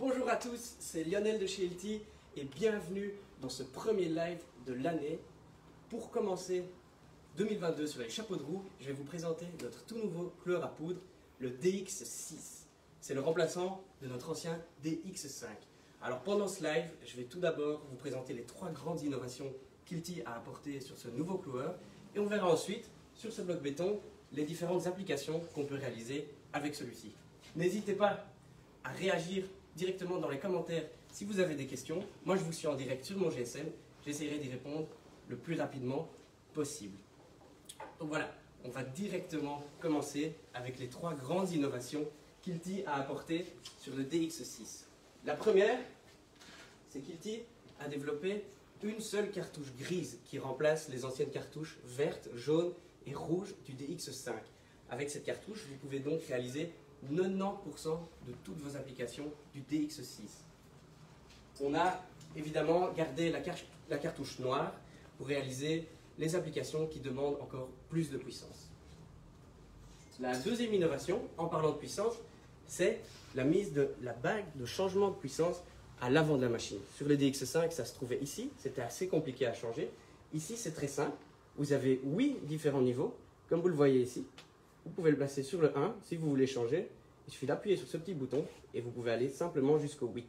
Bonjour à tous, c'est Lionel de chez Hilti et bienvenue dans ce premier live de l'année. Pour commencer 2022 sur les chapeaux de roue, je vais vous présenter notre tout nouveau couleur à poudre, le DX6. C'est le remplaçant de notre ancien DX5. Alors pendant ce live, je vais tout d'abord vous présenter les 3 grandes innovations qu'Hilti a apportées sur ce nouveau couleur et on verra ensuite sur ce bloc béton les différentes applications qu'on peut réaliser avec celui-ci. N'hésitez pas à réagir directement dans les commentaires si vous avez des questions. Moi je vous suis en direct sur mon GSM, j'essaierai d'y répondre le plus rapidement possible. Donc voilà, on va directement commencer avec les 3 grandes innovations qu'Hilti a apportées sur le DX6. La première, c'est qu'Hilti a développé une seule cartouche grise qui remplace les anciennes cartouches vertes, jaunes et rouges du DX5. Avec cette cartouche, vous pouvez donc réaliser 90% de toutes vos applications du DX6. On a évidemment gardé la cartouche noire pour réaliser les applications qui demandent encore plus de puissance. La deuxième innovation, en parlant de puissance, c'est la mise de la bague de changement de puissance à l'avant de la machine. Sur le DX5, ça se trouvait ici, c'était assez compliqué à changer. Ici, c'est très simple. Vous avez 8 différents niveaux, comme vous le voyez ici. Vous pouvez le placer sur le 1 si vous voulez changer. Il suffit d'appuyer sur ce petit bouton et vous pouvez aller simplement jusqu'au 8.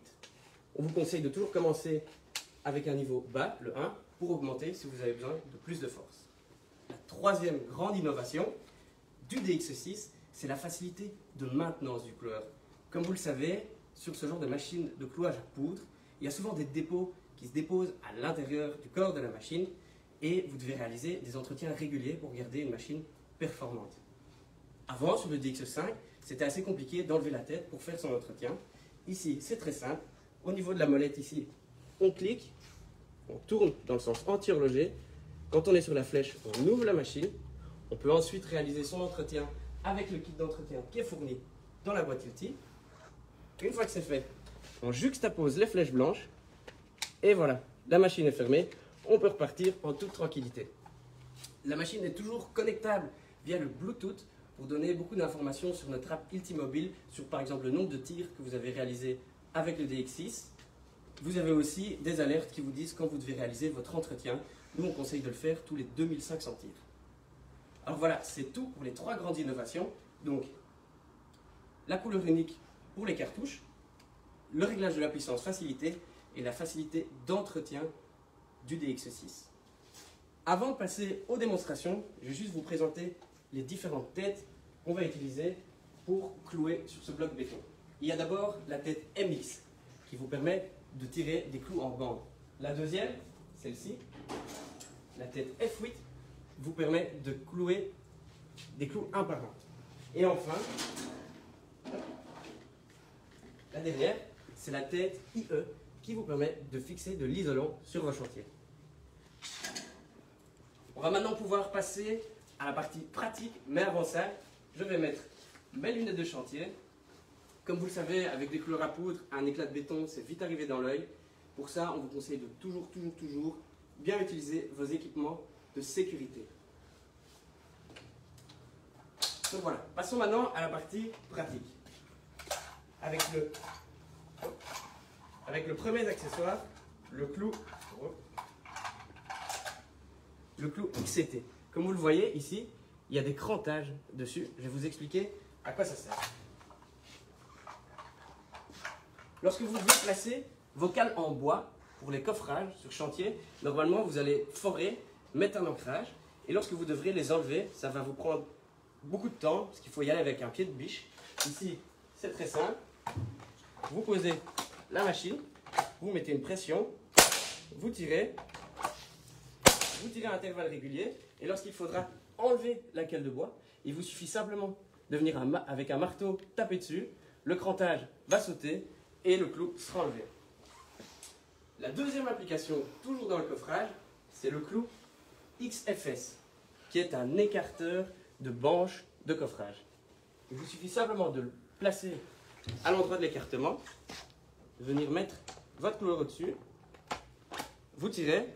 On vous conseille de toujours commencer avec un niveau bas, le 1, pour augmenter si vous avez besoin de plus de force. La troisième grande innovation du DX6, c'est la facilité de maintenance du cloueur. Comme vous le savez, sur ce genre de machine de clouage à poudre, il y a souvent des dépôts qui se déposent à l'intérieur du corps de la machine et vous devez réaliser des entretiens réguliers pour garder une machine performante. Avant, sur le DX5, c'était assez compliqué d'enlever la tête pour faire son entretien. Ici, c'est très simple. Au niveau de la molette, ici, on clique, on tourne dans le sens anti-horloger. Quand on est sur la flèche, on ouvre la machine. On peut ensuite réaliser son entretien avec le kit d'entretien qui est fourni dans la boîte Hilti. Une fois que c'est fait, on juxtapose les flèches blanches. Et voilà, la machine est fermée. On peut repartir en toute tranquillité. La machine est toujours connectable via le Bluetooth pour donner beaucoup d'informations sur notre app Hilti Mobile, sur par exemple le nombre de tirs que vous avez réalisé avec le DX6. Vous avez aussi des alertes qui vous disent quand vous devez réaliser votre entretien. Nous, on conseille de le faire tous les 2500 tirs. Alors voilà, c'est tout pour les 3 grandes innovations. Donc, la couleur unique pour les cartouches, le réglage de la puissance facilité et la facilité d'entretien du DX6. Avant de passer aux démonstrations, je vais juste vous présenter les différentes têtes qu'on va utiliser pour clouer sur ce bloc béton. Il y a d'abord la tête MX qui vous permet de tirer des clous en bande. La deuxième, celle-ci, la tête F8, vous permet de clouer des clous un par un. Et enfin, la dernière, c'est la tête IE qui vous permet de fixer de l'isolant sur vos chantiers. On va maintenant pouvoir passer à la partie pratique, mais avant ça, je vais mettre mes lunettes de chantier. Comme vous le savez, avec des couleurs à poudre, un éclat de béton, c'est vite arrivé dans l'œil. Pour ça, on vous conseille de toujours bien utiliser vos équipements de sécurité. Donc voilà, passons maintenant à la partie pratique. Avec le premier accessoire, le clou XCT. Comme vous le voyez ici, il y a des crantages dessus. Je vais vous expliquer à quoi ça sert. Lorsque vous devez placer vos cales en bois pour les coffrages sur chantier, normalement vous allez forer, mettre un ancrage et lorsque vous devrez les enlever, ça va vous prendre beaucoup de temps parce qu'il faut y aller avec un pied de biche. Ici, c'est très simple. Vous posez la machine, vous mettez une pression, vous tirez à intervalles réguliers et lorsqu'il faudra enlever la cale de bois, il vous suffit simplement de venir avec un marteau taper dessus, le crantage va sauter et le clou sera enlevé. La deuxième application, toujours dans le coffrage, c'est le clou XFS, qui est un écarteur de banche de coffrage. Il vous suffit simplement de le placer à l'endroit de l'écartement, de venir mettre votre clou au-dessus, vous tirez,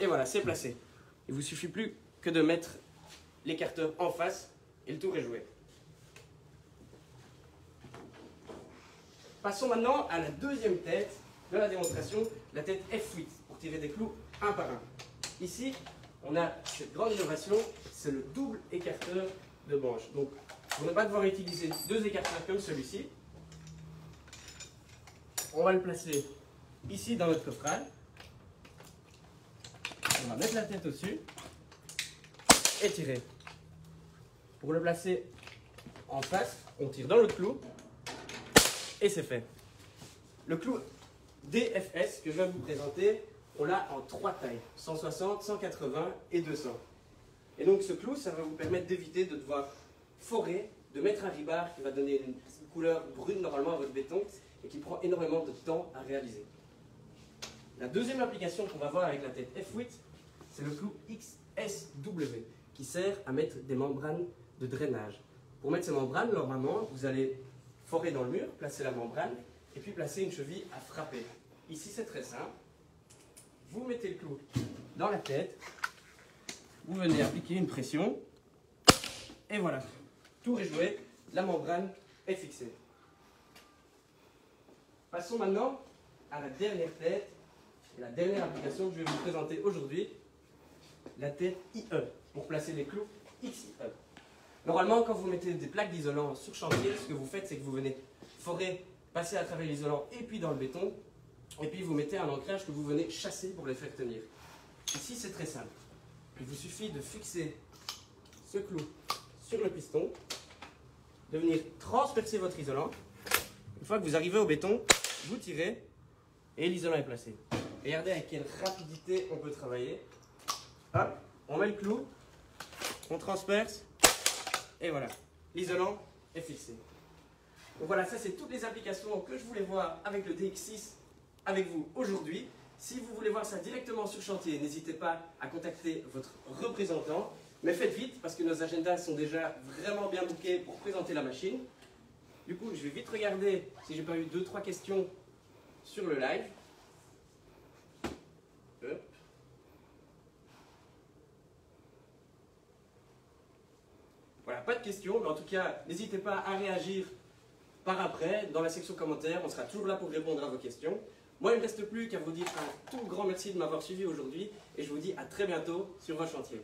et voilà, c'est placé. Il ne vous suffit plus que de mettre l'écarteur en face et le tour est joué. Passons maintenant à la deuxième tête de la démonstration, la tête F8, pour tirer des clous un par un. Ici, on a cette grande innovation, c'est le double écarteur de manche. Donc, on ne va pas devoir utiliser deux écarteurs comme celui-ci. On va le placer ici dans notre coffrage. On va mettre la tête au-dessus et tirer. Pour le placer en face, on tire dans l'autre clou et c'est fait. Le clou DFS que je vais vous présenter, on l'a en 3 tailles, 160, 180 et 200. Et donc ce clou, ça va vous permettre d'éviter de devoir forer, de mettre un rebar qui va donner une couleur brune normalement à votre béton et qui prend énormément de temps à réaliser. La deuxième application qu'on va voir avec la tête F8, c'est le clou XSW qui sert à mettre des membranes de drainage. Pour mettre ces membranes, normalement, vous allez forer dans le mur, placer la membrane et puis placer une cheville à frapper. Ici, c'est très simple. Vous mettez le clou dans la tête, vous venez appliquer une pression et voilà, tour est joué, la membrane est fixée. Passons maintenant à la dernière tête et la dernière application que je vais vous présenter aujourd'hui, la tête IE, pour placer les clous XIE. Normalement, quand vous mettez des plaques d'isolant sur chantier, ce que vous faites, c'est que vous venez forer, passer à travers l'isolant et puis dans le béton, et puis vous mettez un ancrage que vous venez chasser pour les faire tenir. Ici, c'est très simple. Il vous suffit de fixer ce clou sur le piston, de venir transpercer votre isolant. Une fois que vous arrivez au béton, vous tirez et l'isolant est placé. Et regardez avec quelle rapidité on peut travailler. Hop, on met le clou, on transperce et voilà, l'isolant est fixé. Donc voilà, ça c'est toutes les applications que je voulais voir avec le DX6 avec vous aujourd'hui. Si vous voulez voir ça directement sur chantier, n'hésitez pas à contacter votre représentant. Mais faites vite parce que nos agendas sont déjà vraiment bien bookés pour présenter la machine. Du coup, je vais vite regarder si j'ai pas eu 2-3 questions sur le live. Hop. Voilà, pas de questions, mais en tout cas, n'hésitez pas à réagir par après dans la section commentaires. On sera toujours là pour répondre à vos questions. Moi, il ne me reste plus qu'à vous dire un tout grand merci de m'avoir suivi aujourd'hui et je vous dis à très bientôt sur vos chantiers.